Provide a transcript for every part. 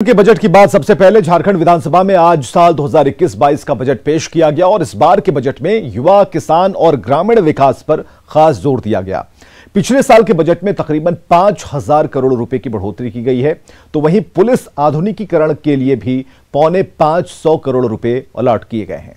के बजट की बात सबसे पहले झारखंड विधानसभा में आज साल 2021-22 का बजट पेश किया गया और इस बार के बजट में युवा, किसान और ग्रामीण विकास पर खास जोर दिया गया। पिछले साल के बजट में तकरीबन 5,000 करोड़ रुपए की बढ़ोतरी की गई है, तो वहीं पुलिस आधुनिकीकरण के लिए भी 450 करोड़ रुपए अलॉट किए गए हैं।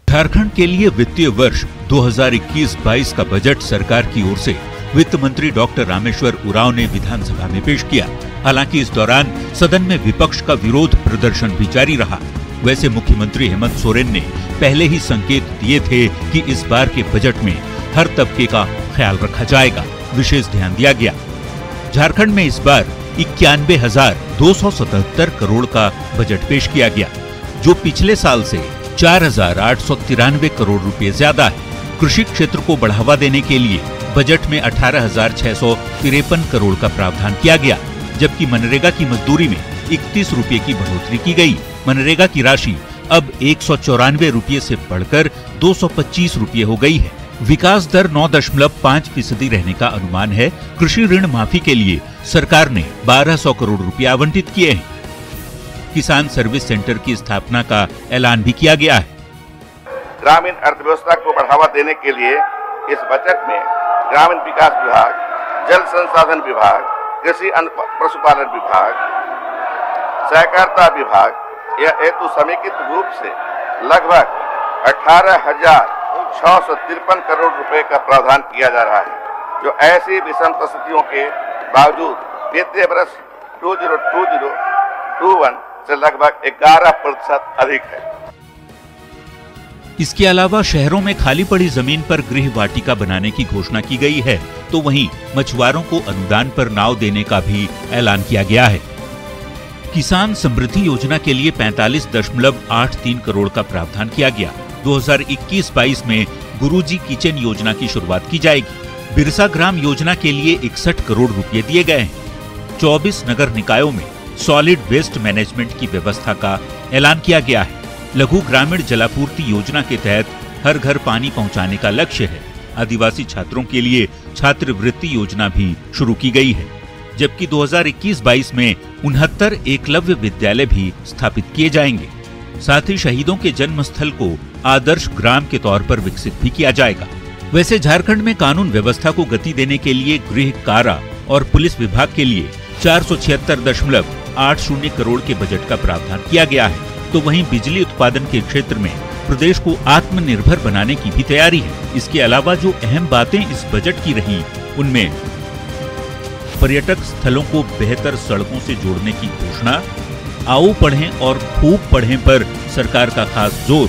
झारखंड के लिए वित्तीय वर्ष 2021-22 का बजट सरकार की ओर से वित्त मंत्री डॉक्टर रामेश्वर उरांव ने विधानसभा में पेश किया। हालांकि इस दौरान सदन में विपक्ष का विरोध प्रदर्शन भी जारी रहा। वैसे मुख्यमंत्री हेमंत सोरेन ने पहले ही संकेत दिए थे कि इस बार के बजट में हर तबके का ख्याल रखा जाएगा, विशेष ध्यान दिया गया। झारखंड में इस बार 91,277 करोड़ का बजट पेश किया गया, जो पिछले साल से 4,893 करोड़ रुपए ज्यादा है। कृषि क्षेत्र को बढ़ावा देने के लिए बजट में 18,653 करोड़ का प्रावधान किया गया, जबकि मनरेगा की मजदूरी में 31 रुपए की बढ़ोतरी की गई। मनरेगा की राशि अब 194 रुपए से बढ़कर 225 रुपए हो गई है। विकास दर 9.5% रहने का अनुमान है। कृषि ऋण माफी के लिए सरकार ने 1,200 करोड़ रुपए आवंटित किए हैं। किसान सर्विस सेंटर की स्थापना का ऐलान भी किया गया है। ग्रामीण अर्थव्यवस्था को बढ़ावा देने के लिए इस बजट में ग्रामीण विकास विभाग, जल संसाधन विभाग, कृषि पशुपालन विभाग, सहकारिता विभाग यह हेतु समेकित रूप से लगभग 18,653 करोड़ रुपए का प्रावधान किया जा रहा है, जो ऐसी विषम परिस्थितियों के बावजूद वित्तीय वर्ष 2020-21 से लगभग 11% अधिक है। इसके अलावा शहरों में खाली पड़ी जमीन पर गृह वाटिका बनाने की घोषणा की गई है, तो वहीं मछुआरों को अनुदान पर नाव देने का भी ऐलान किया गया है। किसान समृद्धि योजना के लिए 45.83 करोड़ का प्रावधान किया गया। 2021-22 में गुरुजी किचन योजना की शुरुआत की जाएगी। बिरसा ग्राम योजना के लिए 61 करोड़ रुपए दिए गए हैं। 24 नगर निकायों में सॉलिड वेस्ट मैनेजमेंट की व्यवस्था का ऐलान किया गया है। लघु ग्रामीण जलापूर्ति योजना के तहत हर घर पानी पहुंचाने का लक्ष्य है। आदिवासी छात्रों के लिए छात्रवृत्ति योजना भी शुरू की गई है, जबकि 2021-22 में 69 एकलव्य विद्यालय भी स्थापित किए जाएंगे। साथ ही शहीदों के जन्म स्थल को आदर्श ग्राम के तौर पर विकसित भी किया जाएगा। वैसे झारखंड में कानून व्यवस्था को गति देने के लिए गृह, कारा और पुलिस विभाग के लिए 476.80 करोड़ के बजट का प्रावधान किया गया है, तो वहीं बिजली उत्पादन के क्षेत्र में प्रदेश को आत्मनिर्भर बनाने की भी तैयारी है। इसके अलावा जो अहम बातें इस बजट की रही, उनमें पर्यटक स्थलों को बेहतर सड़कों से जोड़ने की घोषणा, आओ पढ़ें और खूब पढ़ें पर सरकार का खास जोर,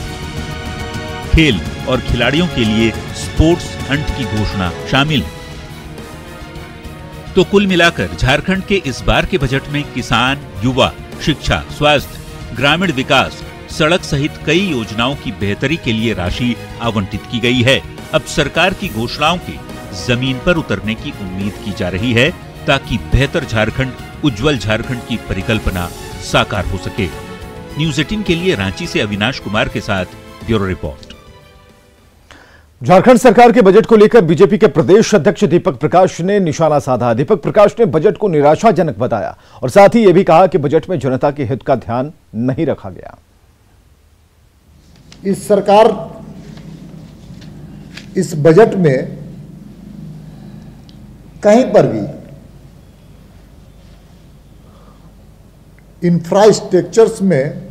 खेल और खिलाड़ियों के लिए स्पोर्ट्स हंट की घोषणा शामिल है। तो कुल मिलाकर झारखंड के इस बार के बजट में किसान, युवा, शिक्षा, स्वास्थ्य, ग्रामीण विकास, सड़क सहित कई योजनाओं की बेहतरी के लिए राशि आवंटित की गई है। अब सरकार की घोषणाओं के जमीन पर उतरने की उम्मीद की जा रही है, ताकि बेहतर झारखंड, उज्जवल झारखंड की परिकल्पना साकार हो सके। न्यूज़ 18 के लिए रांची से अविनाश कुमार के साथ ब्यूरो रिपोर्ट। झारखंड सरकार के बजट को लेकर बीजेपी के प्रदेश अध्यक्ष दीपक प्रकाश ने निशाना साधा। दीपक प्रकाश ने बजट को निराशाजनक बताया और साथ ही यह भी कहा कि बजट में जनता के हित का ध्यान नहीं रखा गया। इस सरकार इस बजट में कहीं पर भी इंफ्रास्ट्रक्चर्स में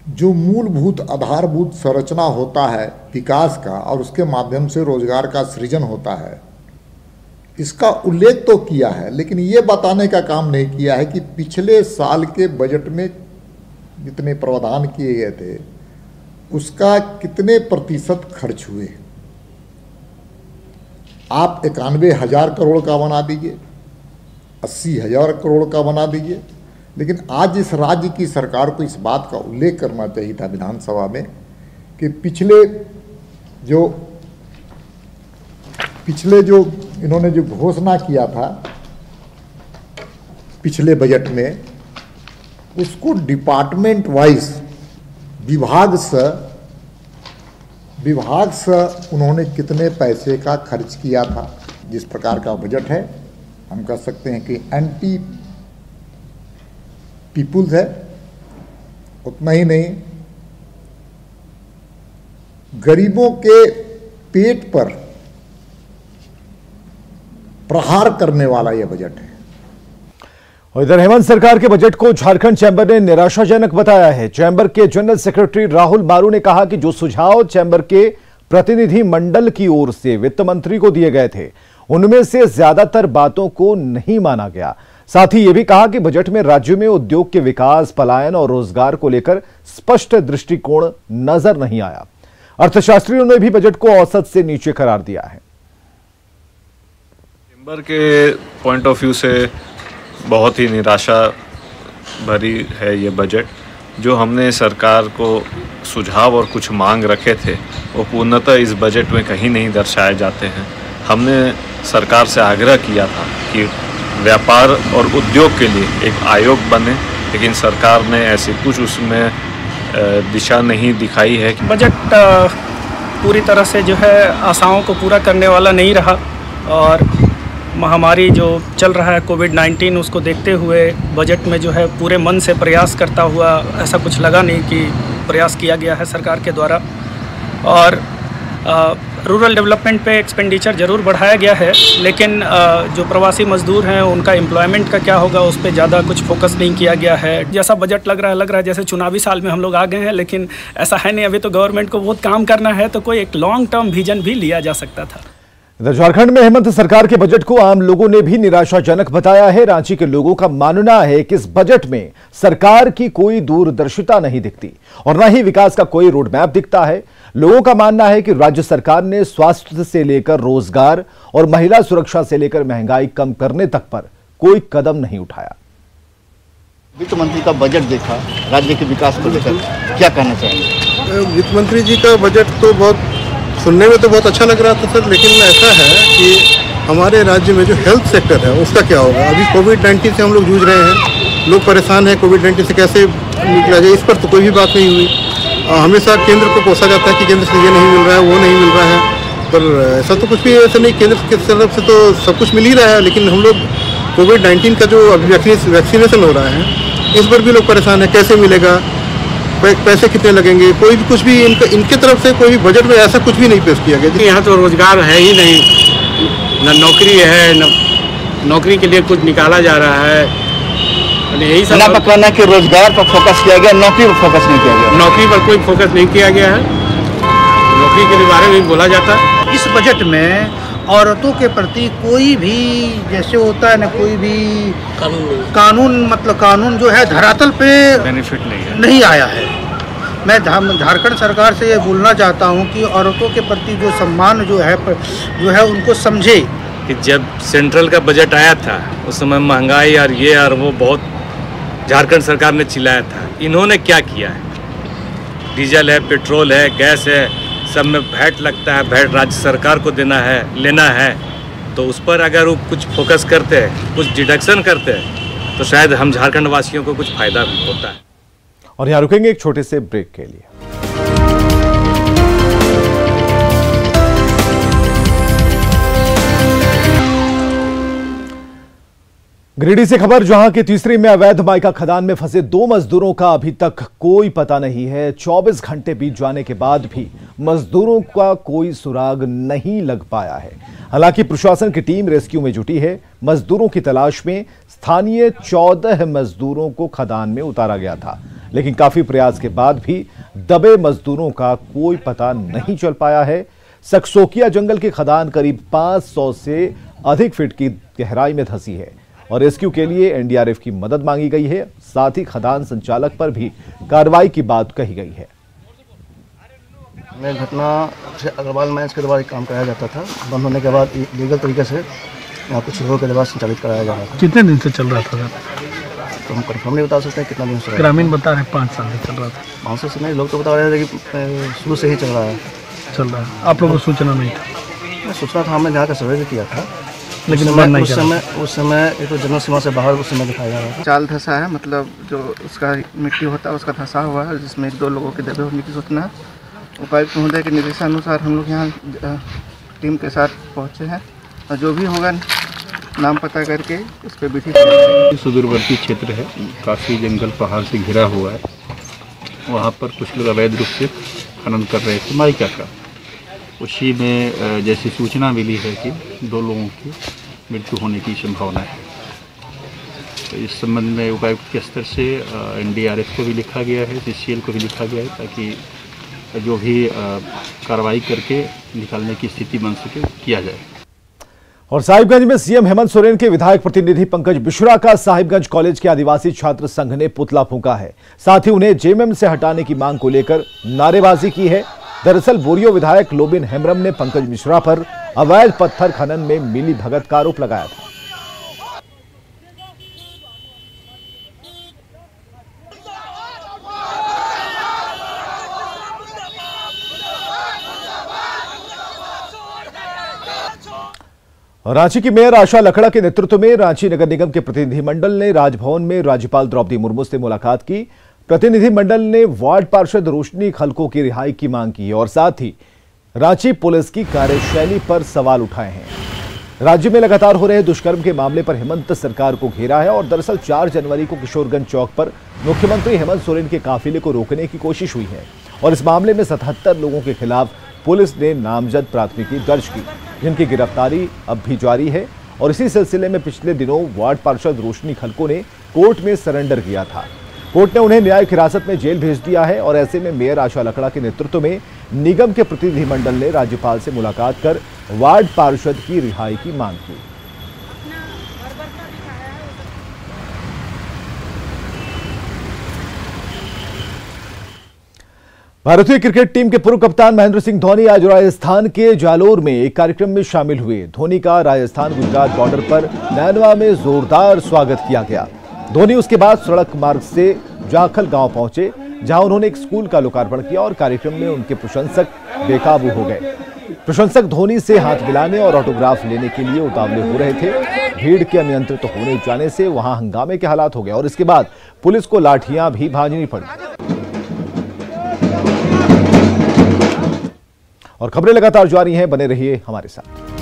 जो मूलभूत आधारभूत संरचना होता है विकास का और उसके माध्यम से रोजगार का सृजन होता है, इसका उल्लेख तो किया है, लेकिन ये बताने का काम नहीं किया है कि पिछले साल के बजट में जितने प्रावधान किए गए थे उसका कितने प्रतिशत खर्च हुए। आप 91,000 करोड़ का बना दीजिए, 80,000 करोड़ का बना दीजिए, लेकिन आज इस राज्य की सरकार को इस बात का उल्लेख करना चाहिए था विधानसभा में कि पिछले जो इन्होंने जो घोषणा किया था पिछले बजट में, उसको डिपार्टमेंट वाइज विभाग से उन्होंने कितने पैसे का खर्च किया था। जिस प्रकार का बजट है हम कह सकते हैं कि एंटी पीपुल्स है। उतना ही नहीं, गरीबों के पेट पर प्रहार करने वाला यह बजट है। और इधर हेमंत सरकार के बजट को झारखंड चैंबर ने निराशाजनक बताया है। चैंबर के जनरल सेक्रेटरी राहुल मारू ने कहा कि जो सुझाव चैंबर के प्रतिनिधि मंडल की ओर से वित्त मंत्री को दिए गए थे, उनमें से ज्यादातर बातों को नहीं माना गया। साथ ही यह भी कहा कि बजट में राज्य में उद्योग के विकास, पलायन और रोजगार को लेकर स्पष्ट दृष्टिकोण नजर नहीं आया। अर्थशास्त्रियों ने भी बजट को औसत से नीचे करार दिया है। चैंबर के पॉइंट ऑफ व्यू से बहुत ही निराशा भरी है ये बजट। जो हमने सरकार को सुझाव और कुछ मांग रखे थे वो पूर्णतः इस बजट में कहीं नहीं दर्शाए जाते हैं। हमने सरकार से आग्रह किया था कि व्यापार और उद्योग के लिए एक आयोग बने, लेकिन सरकार ने ऐसी कुछ उसमें दिशा नहीं दिखाई है। बजट पूरी तरह से जो है आशाओं को पूरा करने वाला नहीं रहा और महामारी जो चल रहा है कोविड-19, उसको देखते हुए बजट में जो है पूरे मन से प्रयास करता हुआ ऐसा कुछ लगा नहीं कि प्रयास किया गया है सरकार के द्वारा। और रूरल डेवलपमेंट पे एक्सपेंडिचर ज़रूर बढ़ाया गया है, लेकिन जो प्रवासी मजदूर हैं उनका एम्प्लॉयमेंट का क्या होगा उस पर ज़्यादा कुछ फोकस नहीं किया गया है। जैसा बजट लग रहा है जैसे चुनावी साल में हम लोग आ गए हैं, लेकिन ऐसा है नहीं। अभी तो गवर्नमेंट को बहुत काम करना है, तो कोई एक लॉन्ग टर्म विजन भी लिया जा सकता था। इधर झारखंड में हेमंत सरकार के बजट को आम लोगों ने भी निराशाजनक बताया है। रांची के लोगों का मानना है कि इस बजट में सरकार की कोई दूरदर्शिता नहीं दिखती और न ही विकास का कोई रोड मैप दिखता है। लोगों का मानना है कि राज्य सरकार ने स्वास्थ्य से लेकर रोजगार और महिला सुरक्षा से लेकर महंगाई कम करने तक पर कोई कदम नहीं उठाया। वित्त मंत्री का बजट देखा, राज्य के विकास को लेकर क्या कहना चाहेंगे? वित्त मंत्री जी का बजट तो बहुत सुनने में तो बहुत अच्छा लग रहा था सर, लेकिन ऐसा है कि हमारे राज्य में जो हेल्थ सेक्टर है उसका क्या होगा। अभी कोविड-19 से हम लोग जूझ रहे हैं, लोग परेशान हैं। कोविड-19 से कैसे निकला जाए, इस पर तो कोई भी बात नहीं हुई। हमेशा केंद्र को कोसा जाता है कि केंद्र से ये नहीं मिल रहा है, वो नहीं मिल रहा है, पर ऐसा तो कुछ भी ऐसा नहीं। केंद्र की तरफ से तो सब कुछ मिल ही रहा है, लेकिन हम लोग कोविड-19 का जो अभी वैक्सीनेशन हो रहा है, इस पर भी लोग परेशान हैं। कैसे मिलेगा, पैसे कितने लगेंगे, कोई भी कुछ भी इनके तरफ से कोई भी बजट में ऐसा कुछ भी नहीं पेश किया गया। यहाँ तो रोजगार है ही नहीं, न नौकरी है, न नौकरी के लिए कुछ निकाला जा रहा है। यही सब ना कहना कि रोजगार पर फोकस किया गया, नौकरी पर फोकस नहीं किया गया। नौकरी पर कोई फोकस नहीं किया गया है, नौकरी के बारे में बोला जाता है। इस बजट में औरतों के प्रति कोई भी जैसे होता है ना, कोई भी कानून जो है धरातल पे बेनिफिट नहीं आया है। मैं झारखंड सरकार से ये बोलना चाहता हूँ कि औरतों के प्रति जो सम्मान जो है उनको समझे। कि जब सेंट्रल का बजट आया था उस समय महंगाई और ये और वो बहुत झारखंड सरकार ने चिल्लाया था। इन्होंने क्या किया है? डीजल है, पेट्रोल है, गैस है, सब में वैट लगता है। वैट राज्य सरकार को लेना है, तो उस पर अगर वो कुछ फोकस करते हैं, कुछ डिडक्शन करते हैं, तो शायद हम झारखंड वासियों को कुछ फायदा भी होता है। और यहाँ रुकेंगे एक छोटे से ब्रेक के लिए। गिरिडीह से खबर, जहां के तीसरी में अवैध माइका खदान में फंसे 2 मजदूरों का अभी तक कोई पता नहीं है। 24 घंटे बीत जाने के बाद भी मजदूरों का कोई सुराग नहीं लग पाया है। हालांकि प्रशासन की टीम रेस्क्यू में जुटी है। मजदूरों की तलाश में स्थानीय 14 मजदूरों को खदान में उतारा गया था, लेकिन काफी प्रयास के बाद भी दबे मजदूरों का कोई पता नहीं चल पाया है। सकसोकिया जंगल की खदान करीब 500 से अधिक फीट की गहराई में धंसी है और रेस्क्यू के लिए एनडीआरएफ की मदद मांगी गई है। साथ ही खदान संचालक पर भी कार्रवाई की बात कही गई है। मैं घटना से अग्रवाल माइंस के द्वारा काम कराया जाता था। बंद होने के बाद लीगल तरीके से यहाँ कुछ लोगों के द्वारा संचालित कराया जा रहा था। कितने दिन से चल रहा था? तो हम कंफर्म नहीं बता सकते हैं कितना दिन से। ग्रामीण बता रहे 5 साल से चल रहा था। 5 साल से नहीं, लोग तो बता रहे थे कि शुरू से ही चल रहा है। आप लोगों को सूचना नहीं था? सूचना था, हमने यहाँ का सर्वे भी किया था, लेकिन उस समय एक तो जनरल सीमा से बाहर उस समय दिखाया जा रहा था। चाल धंसा है, मतलब जो उसका मिट्टी होता है उसका धंसा हुआ है, जिसमें 1-2 लोगों के दबे होने की सूचना है। उपायुक्त महोदय के निर्देशानुसार हम लोग यहाँ टीम के साथ पहुँचे हैं और जो भी होगा नाम पता करके उस पर विधि। सुदूरवर्ती क्षेत्र है, काफ़ी जंगल पहाड़ से घिरा हुआ है। वहाँ पर कुछ लोग अवैध रूप से खनन कर रहे थे माइका का। उसी में जैसी सूचना मिली है कि 2 लोगों की मृत्यु होने की संभावना है। तो इस संबंध में उपायुक्त के स्तर से NDRF को भी लिखा गया है, CCL को भी लिखा गया है, ताकि जो भी कार्रवाई करके निकालने की स्थिति बन सके किया जाए। और साहिबगंज में सीएम हेमंत सोरेन के विधायक प्रतिनिधि पंकज मिश्रा का साहिबगंज कॉलेज के आदिवासी छात्र संघ ने पुतला फूंका है। साथ ही उन्हें जेएमएम से हटाने की मांग को लेकर नारेबाजी की है। दरअसल बोरियो विधायक लोबिन हेम्ब्रम ने पंकज मिश्रा पर अवैध पत्थर खनन में मिली भगत का आरोप लगाया था। रांची की मेयर आशा लकड़ा के नेतृत्व में रांची नगर निगम के प्रतिनिधिमंडल ने राजभवन में राज्यपाल द्रौपदी मुर्मू से मुलाकात की। प्रतिनिधिमंडल ने वार्ड पार्षद रोशनी खलको की रिहाई की मांग की और साथ ही रांची पुलिस की कार्यशैली पर सवाल उठाए हैं। राज्य में लगातार हो रहे दुष्कर्म के मामले पर हेमंत सरकार को घेरा है और दरअसल 4 जनवरी को किशोरगंज चौक पर मुख्यमंत्री हेमंत सोरेन के काफिले को रोकने की कोशिश हुई है और इस मामले में 77 लोगों के खिलाफ पुलिस ने नामजद प्राथमिकी दर्ज की, जिनकी गिरफ्तारी अब भी जारी है। और इसी सिलसिले में पिछले दिनों वार्ड पार्षद रोशनी खलको ने कोर्ट में सरेंडर किया था। कोर्ट ने उन्हें न्यायिक हिरासत में जेल भेज दिया है और ऐसे में मेयर आशा लकड़ा के नेतृत्व में निगम के प्रतिनिधिमंडल ने राज्यपाल से मुलाकात कर वार्ड पार्षद की रिहाई की मांग की। भारतीय क्रिकेट टीम के पूर्व कप्तान महेंद्र सिंह धोनी आज राजस्थान के जालोर में एक कार्यक्रम में शामिल हुए। धोनी का राजस्थान गुजरात बॉर्डर पर नैनवा में जोरदार स्वागत किया गया। धोनी उसके बाद सड़क मार्ग से जाखल गांव पहुंचे, जहां उन्होंने एक स्कूल का लोकार्पण किया और कार्यक्रम में उनके प्रशंसक बेकाबू हो गए। प्रशंसक धोनी से हाथ मिलाने और ऑटोग्राफ लेने के लिए उतावले हो रहे थे। भीड़ के अनियंत्रित होने जाने से वहां हंगामे के हालात हो गए और इसके बाद पुलिस को लाठियां भी भांजनी पड़ी। और खबरें लगातार जारी हैं, बने रहिए हमारे साथ।